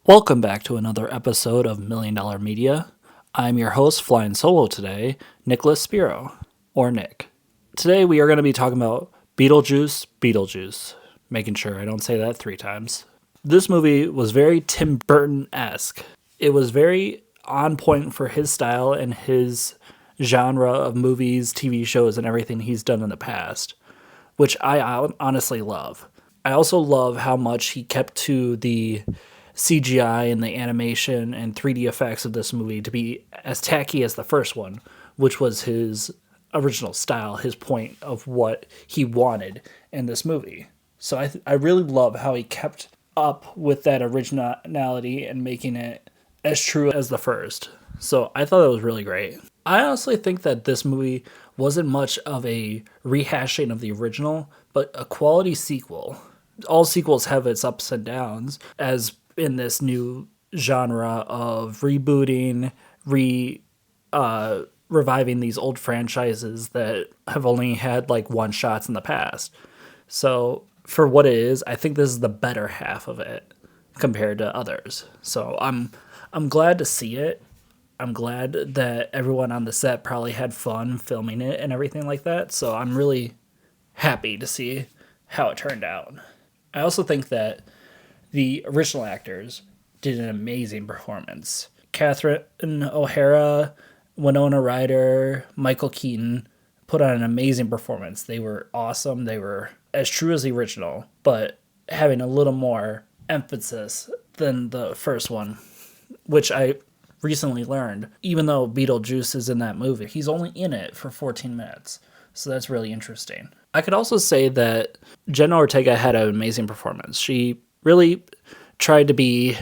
Welcome back to another episode of Million Dollar Media. I'm your host, flying solo today, Nick Spiro, or Nick. Today we are going to be talking about Beetlejuice, making sure I don't say that 3 times. This movie was very Tim Burton-esque. It was very on point for his style and his genre of movies, TV shows, and everything he's done in the past, which I honestly love. I also love how much he kept to the CGI and the animation and 3D effects of this movie to be as tacky as the first one, which was his original style, his point of what he wanted in this movie. So I really love how he kept up with that originality and making it as true as the first. So I thought that was really great. I honestly think that this movie wasn't much of a rehashing of the original, but a quality sequel. All sequels have its ups and downs, as in this new genre of rebooting, reviving these old franchises that have only had like one shots in the past. So for what it is, I think this is the better half of it compared to others. So I'm glad to see it. I'm glad that everyone on the set probably had fun filming it and everything like that. So I'm really happy to see how it turned out. I also think that the original actors did an amazing performance. Catherine O'Hara, Winona Ryder, Michael Keaton put on an amazing performance. They were awesome. They were as true as the original, but having a little more emphasis than the first one, which I recently learned. Even though Beetlejuice is in that movie, he's only in it for 14 minutes. So that's really interesting. I could also say that Jenna Ortega had an amazing performance. She really tried to be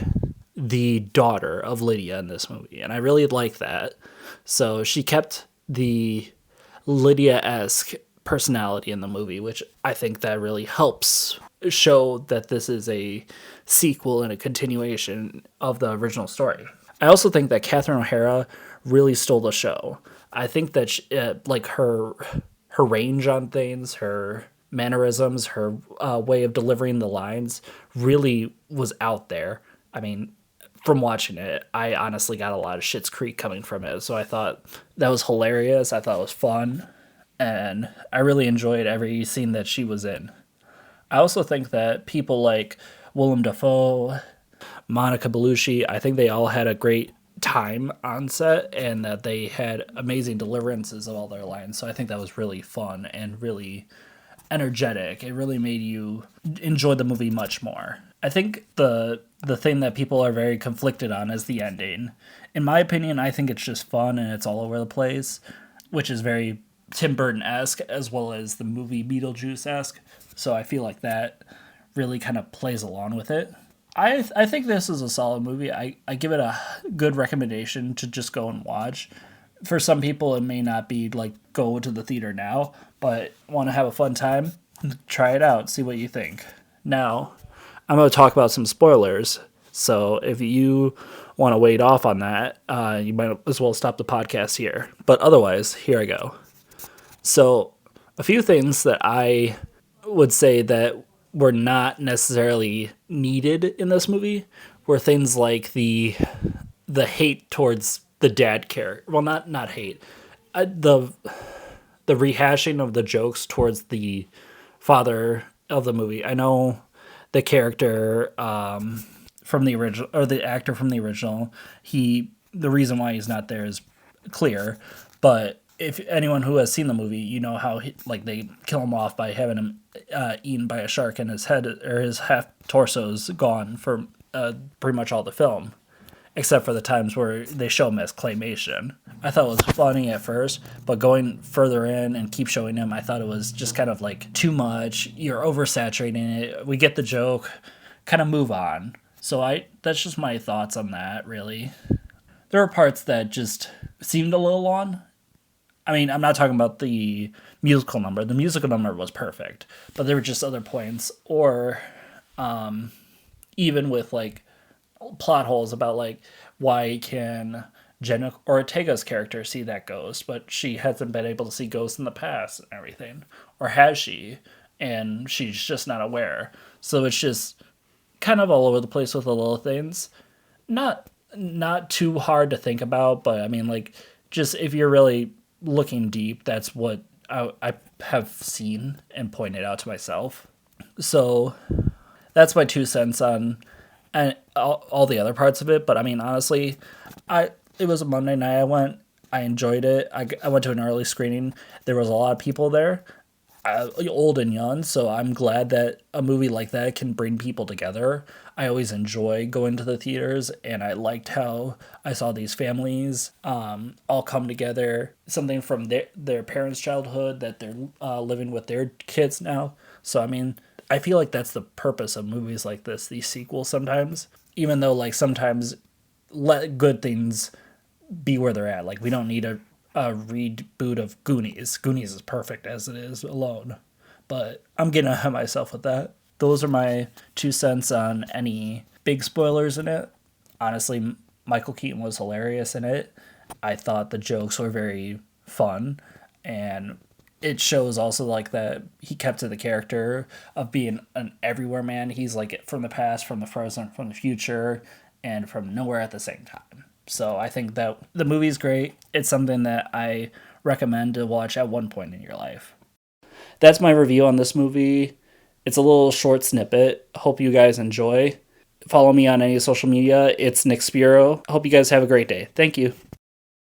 the daughter of Lydia in this movie, and I really like that. So she kept the Lydia-esque personality in the movie, which I think that really helps show that this is a sequel and a continuation of the original story. I also think that Catherine O'Hara really stole the show. I think that her range on things, her mannerisms, her way of delivering the lines really was out there. I mean, from watching it, I honestly got a lot of Schitt's Creek coming from it. So I thought that was hilarious. I thought it was fun. And I really enjoyed every scene that she was in. I also think that people like Willem Dafoe, Monica Bellucci, I think they all had a great time on set and that they had amazing deliverances of all their lines. So I think that was really fun and really energetic. It really made you enjoy the movie much more. I think the thing that people are very conflicted on is the ending. In my opinion, I think it's just fun and it's all over the place, which is very Tim Burton-esque as well as the movie Beetlejuice-esque. So I feel like that really kind of plays along with it. I think this is a solid movie. I give it a good recommendation to just go and watch. For some people, it may not be like go to the theater now, but want to have a fun time, try it out, see what you think. Now, I'm going to talk about some spoilers. So if you want to wait off on that, you might as well stop the podcast here. But otherwise, here I go. So a few things that I would say that were not necessarily needed in this movie were things like the hate towards the dad character. Well, not hate. The rehashing of the jokes towards the father of the movie. I know the character from the original, or the actor from the original, the reason why he's not there is clear, but if anyone who has seen the movie, you know how they kill him off by having him eaten by a shark and his head or his half torso is gone for pretty much all the film, except for the times where they show him as claymation. I thought it was funny at first, but going further in and keep showing him, I thought it was just kind of like too much. You're oversaturating it. We get the joke, kind of move on. So that's just my thoughts on that, really. There are parts that just seemed a little long. I mean, I'm not talking about the musical number. The musical number was perfect, but there were just other points, or even with like plot holes about like why can Jenna Ortega's character see that ghost, but she hasn't been able to see ghosts in the past and everything, or has she? And she's just not aware. So it's just kind of all over the place with the little things. Not not too hard to think about, but I mean, like, just if you're really looking deep, that's what I have seen and pointed out to myself. So that's my 2 cents on and all the other parts of it. But I mean, honestly, I it was a Monday night. I went. I enjoyed it. I went to an early screening. There was a lot of people there, old and young. So I'm glad that a movie like that can bring people together. I always enjoy going to the theaters, and I liked how I saw these families all come together. Something from their parents' childhood that they're living with their kids now. So I mean, I feel like that's the purpose of movies like this. These sequels sometimes, even though like sometimes let good things be where they're at. Like we don't need a reboot of Goonies. Goonies is perfect as it is alone. But I'm getting ahead of myself with that. Those are my 2 cents on any big spoilers in it. Honestly, Michael Keaton was hilarious in it. I thought the jokes were very fun, and it shows also like that he kept to the character of being an everywhere man. He's like from the past, from the present, from the future, and from nowhere at the same time. So I think that the movie's great. It's something that I recommend to watch at one point in your life. That's my review on this movie. It's a little short snippet. Hope you guys enjoy. Follow me on any social media. It's Nick Spiro. Hope you guys have a great day. Thank you.